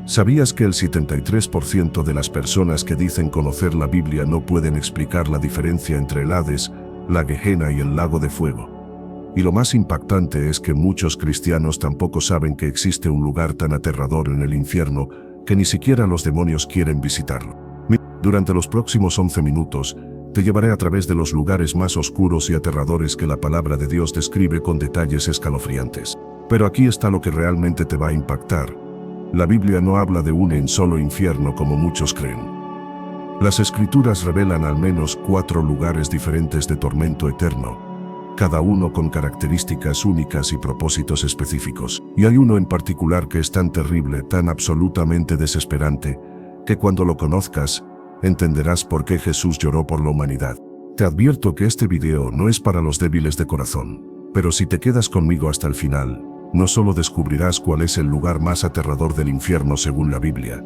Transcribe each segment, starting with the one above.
¿Sabías que el 73% de las personas que dicen conocer la Biblia no pueden explicar la diferencia entre el Hades, la Gehenna y el lago de fuego? Y lo más impactante es que muchos cristianos tampoco saben que existe un lugar tan aterrador en el infierno que ni siquiera los demonios quieren visitarlo. Durante los próximos 11 minutos, te llevaré a través de los lugares más oscuros y aterradores que la palabra de Dios describe con detalles escalofriantes. Pero aquí está lo que realmente te va a impactar. La Biblia no habla de un solo infierno como muchos creen. Las Escrituras revelan al menos 4 lugares diferentes de tormento eterno, cada uno con características únicas y propósitos específicos. Y hay uno en particular que es tan terrible, tan absolutamente desesperante, que cuando lo conozcas, entenderás por qué Jesús lloró por la humanidad. Te advierto que este video no es para los débiles de corazón, pero si te quedas conmigo hasta el final, no solo descubrirás cuál es el lugar más aterrador del infierno según la Biblia,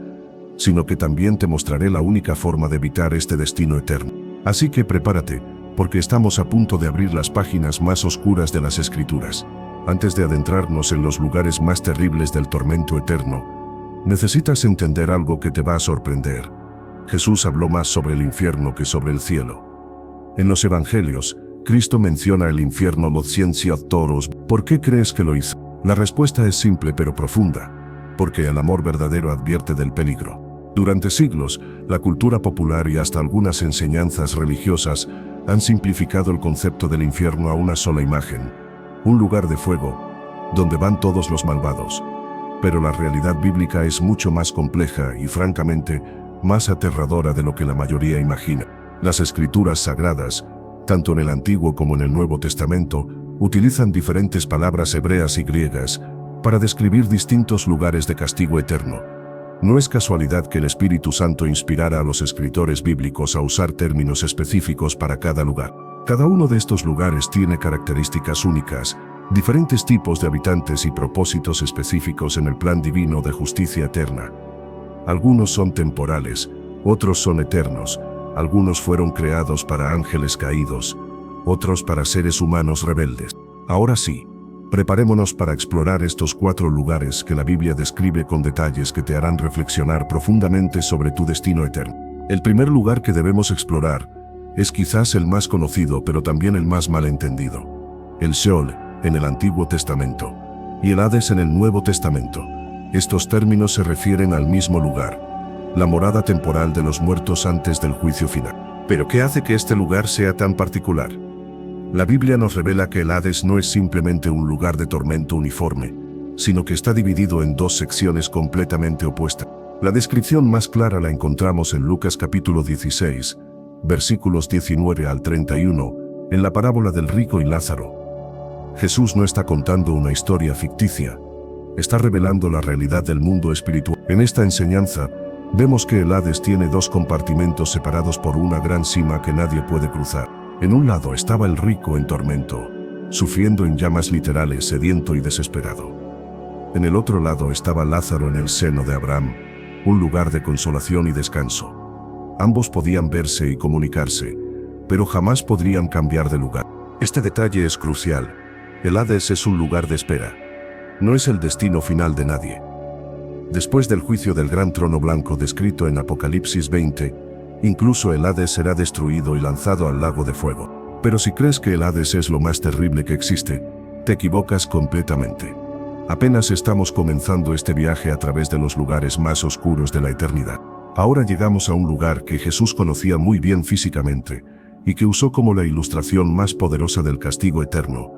sino que también te mostraré la única forma de evitar este destino eterno. Así que prepárate, porque estamos a punto de abrir las páginas más oscuras de las Escrituras. Antes de adentrarnos en los lugares más terribles del tormento eterno, necesitas entender algo que te va a sorprender. Jesús habló más sobre el infierno que sobre el cielo. En los Evangelios, Cristo menciona el infierno los toros. ¿Por qué crees que lo hizo? La respuesta es simple pero profunda, porque el amor verdadero advierte del peligro. Durante siglos, la cultura popular y hasta algunas enseñanzas religiosas han simplificado el concepto del infierno a una sola imagen, un lugar de fuego, donde van todos los malvados. Pero la realidad bíblica es mucho más compleja y, francamente, más aterradora de lo que la mayoría imagina. Las Escrituras sagradas, tanto en el Antiguo como en el Nuevo Testamento, utilizan diferentes palabras hebreas y griegas para describir distintos lugares de castigo eterno. No es casualidad que el Espíritu Santo inspirara a los escritores bíblicos a usar términos específicos para cada lugar. Cada uno de estos lugares tiene características únicas, diferentes tipos de habitantes y propósitos específicos en el plan divino de justicia eterna. Algunos son temporales, otros son eternos, algunos fueron creados para ángeles caídos, otros para seres humanos rebeldes. Ahora sí, preparémonos para explorar estos 4 lugares que la Biblia describe con detalles que te harán reflexionar profundamente sobre tu destino eterno. El primer lugar que debemos explorar es quizás el más conocido pero también el más malentendido. El Sheol, en el Antiguo Testamento, y el Hades en el Nuevo Testamento. Estos términos se refieren al mismo lugar, la morada temporal de los muertos antes del juicio final. ¿Pero qué hace que este lugar sea tan particular? La Biblia nos revela que el Hades no es simplemente un lugar de tormento uniforme, sino que está dividido en 2 secciones completamente opuestas. La descripción más clara la encontramos en Lucas capítulo 16, versículos 19 al 31, en la parábola del rico y Lázaro. Jesús no está contando una historia ficticia, está revelando la realidad del mundo espiritual. En esta enseñanza, vemos que el Hades tiene 2 compartimentos separados por una gran cima que nadie puede cruzar. En un lado estaba el rico en tormento, sufriendo en llamas literales, sediento y desesperado. En el otro lado estaba Lázaro en el seno de Abraham, un lugar de consolación y descanso. Ambos podían verse y comunicarse, pero jamás podrían cambiar de lugar. Este detalle es crucial. El Hades es un lugar de espera. No es el destino final de nadie. Después del juicio del gran trono blanco descrito en Apocalipsis 20, incluso el Hades será destruido y lanzado al lago de fuego. Pero si crees que el Hades es lo más terrible que existe, te equivocas completamente. Apenas estamos comenzando este viaje a través de los lugares más oscuros de la eternidad. Ahora llegamos a un lugar que Jesús conocía muy bien físicamente y que usó como la ilustración más poderosa del castigo eterno,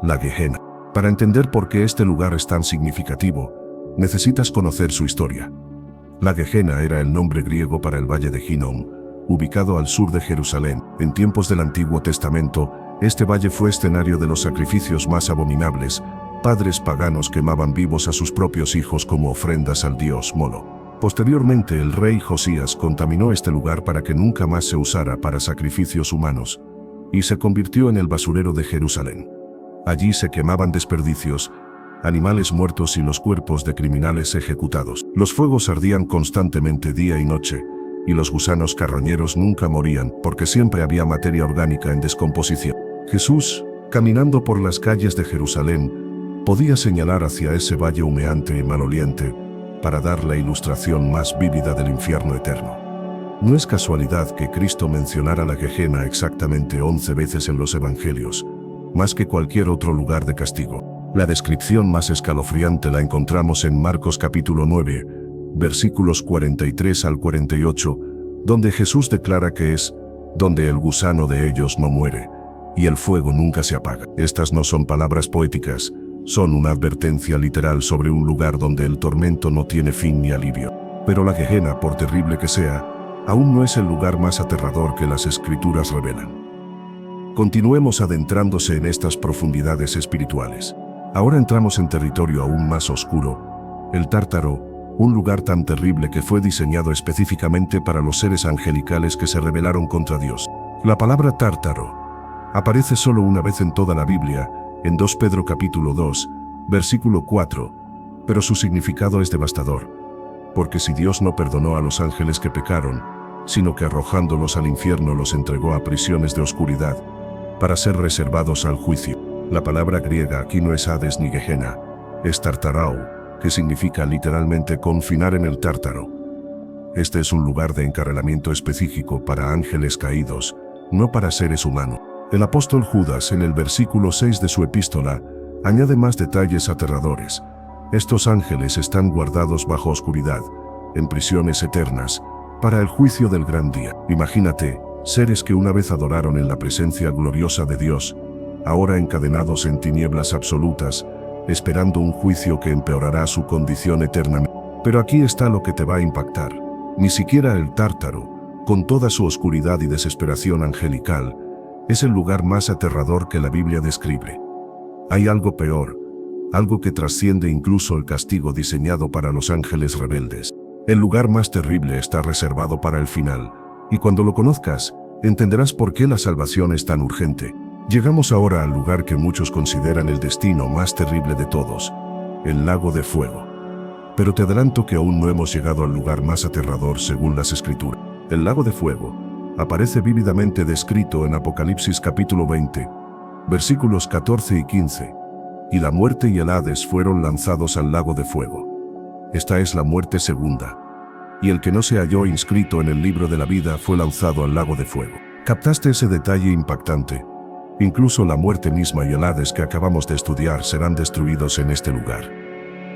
la Gehenna. Para entender por qué este lugar es tan significativo, necesitas conocer su historia. La Gehenna era el nombre griego para el valle de Hinnom, ubicado al sur de Jerusalén. En tiempos del Antiguo Testamento, este valle fue escenario de los sacrificios más abominables. Padres paganos quemaban vivos a sus propios hijos como ofrendas al dios Molo. Posteriormente, el rey Josías contaminó este lugar para que nunca más se usara para sacrificios humanos, y se convirtió en el basurero de Jerusalén. Allí se quemaban desperdicios, animales muertos y los cuerpos de criminales ejecutados. Los fuegos ardían constantemente día y noche, y los gusanos carroñeros nunca morían porque siempre había materia orgánica en descomposición. Jesús, caminando por las calles de Jerusalén, podía señalar hacia ese valle humeante y maloliente, para dar la ilustración más vívida del infierno eterno. No es casualidad que Cristo mencionara la Gehenna exactamente 11 veces en los Evangelios, más que cualquier otro lugar de castigo. La descripción más escalofriante la encontramos en Marcos capítulo 9, versículos 43 al 48, donde Jesús declara que es donde el gusano de ellos no muere, y el fuego nunca se apaga. Estas no son palabras poéticas, son una advertencia literal sobre un lugar donde el tormento no tiene fin ni alivio. Pero la Gehenna, por terrible que sea, aún no es el lugar más aterrador que las Escrituras revelan. Continuemos adentrándose en estas profundidades espirituales. Ahora entramos en territorio aún más oscuro, el Tártaro, un lugar tan terrible que fue diseñado específicamente para los seres angelicales que se rebelaron contra Dios. La palabra Tártaro aparece solo una vez en toda la Biblia, en 2 Pedro capítulo 2, versículo 4, pero su significado es devastador, porque si Dios no perdonó a los ángeles que pecaron, sino que arrojándolos al infierno los entregó a prisiones de oscuridad, para ser reservados al juicio. La palabra griega aquí no es Hades ni Gehenna, es Tartarao, que significa literalmente confinar en el Tártaro. Este es un lugar de encarcelamiento específico para ángeles caídos, no para seres humanos. El apóstol Judas, en el versículo 6 de su epístola, añade más detalles aterradores. Estos ángeles están guardados bajo oscuridad, en prisiones eternas, para el juicio del gran día. Imagínate, seres que una vez adoraron en la presencia gloriosa de Dios, ahora encadenados en tinieblas absolutas, esperando un juicio que empeorará su condición eternamente. Pero aquí está lo que te va a impactar. Ni siquiera el Tártaro, con toda su oscuridad y desesperación angelical, es el lugar más aterrador que la Biblia describe. Hay algo peor, algo que trasciende incluso el castigo diseñado para los ángeles rebeldes. El lugar más terrible está reservado para el final, y cuando lo conozcas, entenderás por qué la salvación es tan urgente. Llegamos ahora al lugar que muchos consideran el destino más terrible de todos, el lago de fuego. Pero te adelanto que aún no hemos llegado al lugar más aterrador según las Escrituras. El lago de fuego aparece vívidamente descrito en Apocalipsis capítulo 20, versículos 14 y 15. Y la muerte y el Hades fueron lanzados al lago de fuego. Esta es la muerte segunda. Y el que no se halló inscrito en el libro de la vida fue lanzado al lago de fuego. ¿Captaste ese detalle impactante? Incluso la muerte misma y el Hades que acabamos de estudiar serán destruidos en este lugar.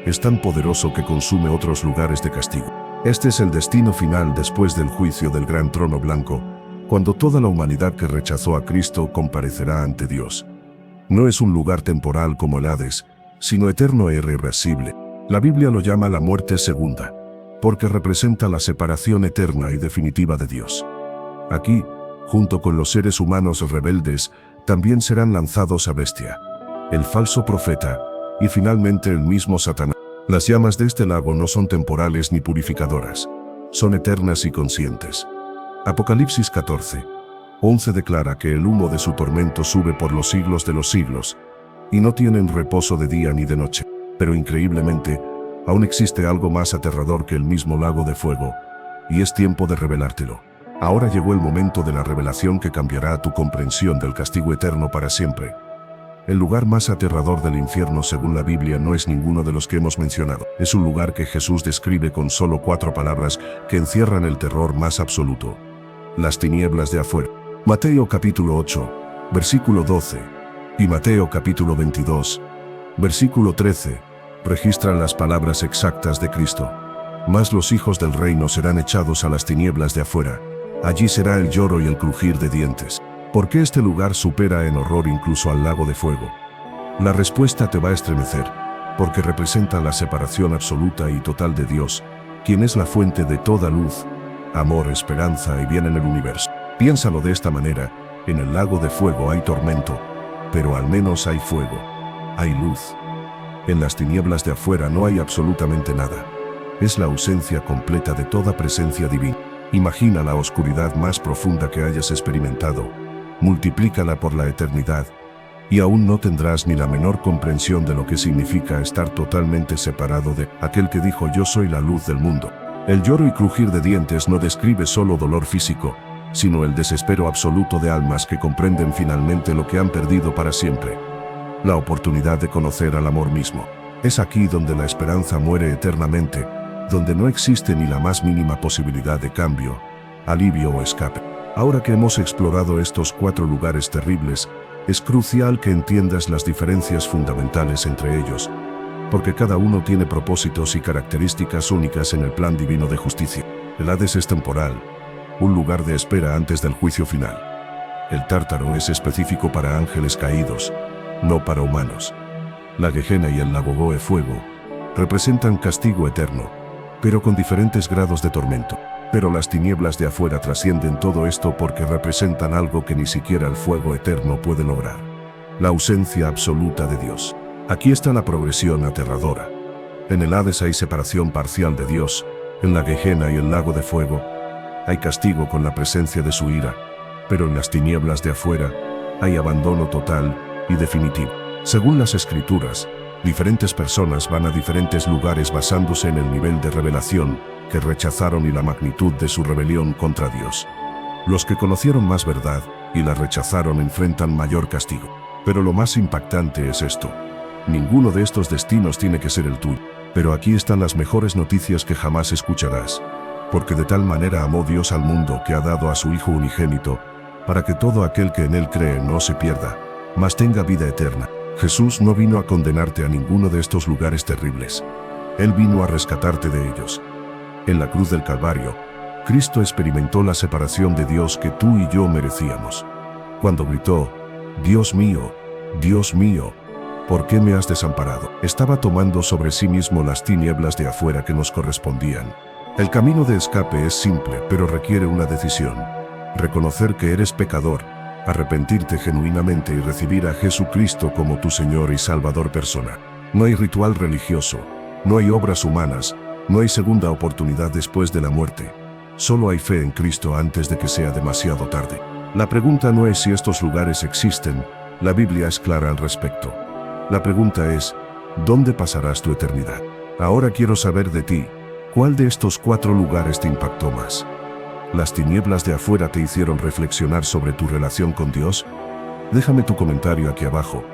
Es tan poderoso que consume otros lugares de castigo. Este es el destino final después del juicio del gran trono blanco, cuando toda la humanidad que rechazó a Cristo comparecerá ante Dios. No es un lugar temporal como el Hades, sino eterno e irreversible. La Biblia lo llama la muerte segunda, porque representa la separación eterna y definitiva de Dios. Aquí, junto con los seres humanos rebeldes, también serán lanzados a Bestia, el falso profeta, y finalmente el mismo Satanás. Las llamas de este lago no son temporales ni purificadoras, son eternas y conscientes. Apocalipsis 14, 11 declara que el humo de su tormento sube por los siglos de los siglos, y no tienen reposo de día ni de noche. Pero increíblemente, aún existe algo más aterrador que el mismo lago de fuego, y es tiempo de revelártelo. Ahora llegó el momento de la revelación que cambiará tu comprensión del castigo eterno para siempre. El lugar más aterrador del infierno según la Biblia no es ninguno de los que hemos mencionado. Es un lugar que Jesús describe con solo 4 palabras que encierran el terror más absoluto. Las tinieblas de afuera. Mateo capítulo 8, versículo 12, y Mateo capítulo 22, versículo 13, registran las palabras exactas de Cristo. Mas los hijos del reino serán echados a las tinieblas de afuera. Allí será el lloro y el crujir de dientes. ¿Por qué este lugar supera en horror incluso al lago de fuego? La respuesta te va a estremecer, porque representa la separación absoluta y total de Dios, quien es la fuente de toda luz, amor, esperanza y bien en el universo. Piénsalo de esta manera, en el lago de fuego hay tormento, pero al menos hay fuego, hay luz. En las tinieblas de afuera no hay absolutamente nada. Es la ausencia completa de toda presencia divina. Imagina la oscuridad más profunda que hayas experimentado, multiplícala por la eternidad, y aún no tendrás ni la menor comprensión de lo que significa estar totalmente separado de aquel que dijo: yo soy la luz del mundo. El lloro y crujir de dientes no describe solo dolor físico, sino el desespero absoluto de almas que comprenden finalmente lo que han perdido para siempre. La oportunidad de conocer al amor mismo. Es aquí donde la esperanza muere eternamente, donde no existe ni la más mínima posibilidad de cambio, alivio o escape. Ahora que hemos explorado estos 4 lugares terribles, es crucial que entiendas las diferencias fundamentales entre ellos, porque cada uno tiene propósitos y características únicas en el plan divino de justicia. El Hades es temporal, un lugar de espera antes del juicio final. El Tártaro es específico para ángeles caídos, no para humanos. La Gehenna y el lago Goe Fuego representan castigo eterno, pero con diferentes grados de tormento. Pero las tinieblas de afuera trascienden todo esto porque representan algo que ni siquiera el fuego eterno puede lograr: la ausencia absoluta de Dios. Aquí está la progresión aterradora. En el Hades hay separación parcial de Dios, en la Gehenna y el lago de fuego hay castigo con la presencia de su ira, pero en las tinieblas de afuera hay abandono total y definitivo. Según las Escrituras, diferentes personas van a diferentes lugares basándose en el nivel de revelación que rechazaron y la magnitud de su rebelión contra Dios. Los que conocieron más verdad y la rechazaron enfrentan mayor castigo. Pero lo más impactante es esto: ninguno de estos destinos tiene que ser el tuyo. Pero aquí están las mejores noticias que jamás escucharás. Porque de tal manera amó Dios al mundo que ha dado a su Hijo unigénito, para que todo aquel que en él cree no se pierda, mas tenga vida eterna. Jesús no vino a condenarte a ninguno de estos lugares terribles. Él vino a rescatarte de ellos. En la cruz del Calvario, Cristo experimentó la separación de Dios que tú y yo merecíamos. Cuando gritó: Dios mío, ¿por qué me has desamparado?, estaba tomando sobre sí mismo las tinieblas de afuera que nos correspondían. El camino de escape es simple, pero requiere una decisión: reconocer que eres pecador, arrepentirte genuinamente y recibir a Jesucristo como tu Señor y Salvador personal. No hay ritual religioso, no hay obras humanas, no hay segunda oportunidad después de la muerte. Solo hay fe en Cristo antes de que sea demasiado tarde. La pregunta no es si estos lugares existen, la Biblia es clara al respecto. La pregunta es: ¿dónde pasarás tu eternidad? Ahora quiero saber de ti, ¿cuál de estos 4 lugares te impactó más? ¿Las tinieblas de afuera te hicieron reflexionar sobre tu relación con Dios? Déjame tu comentario aquí abajo,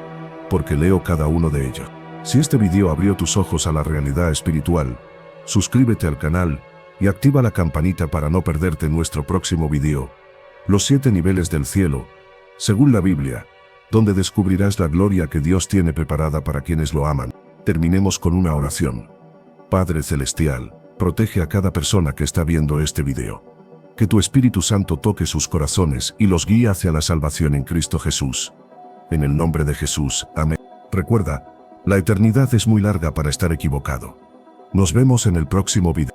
porque leo cada uno de ellos. Si este video abrió tus ojos a la realidad espiritual, suscríbete al canal y activa la campanita para no perderte nuestro próximo video: Los 7 niveles del cielo, según la Biblia, donde descubrirás la gloria que Dios tiene preparada para quienes lo aman. Terminemos con una oración. Padre Celestial, protege a cada persona que está viendo este video. Que tu Espíritu Santo toque sus corazones y los guíe hacia la salvación en Cristo Jesús. En el nombre de Jesús, amén. Recuerda, la eternidad es muy larga para estar equivocado. Nos vemos en el próximo video.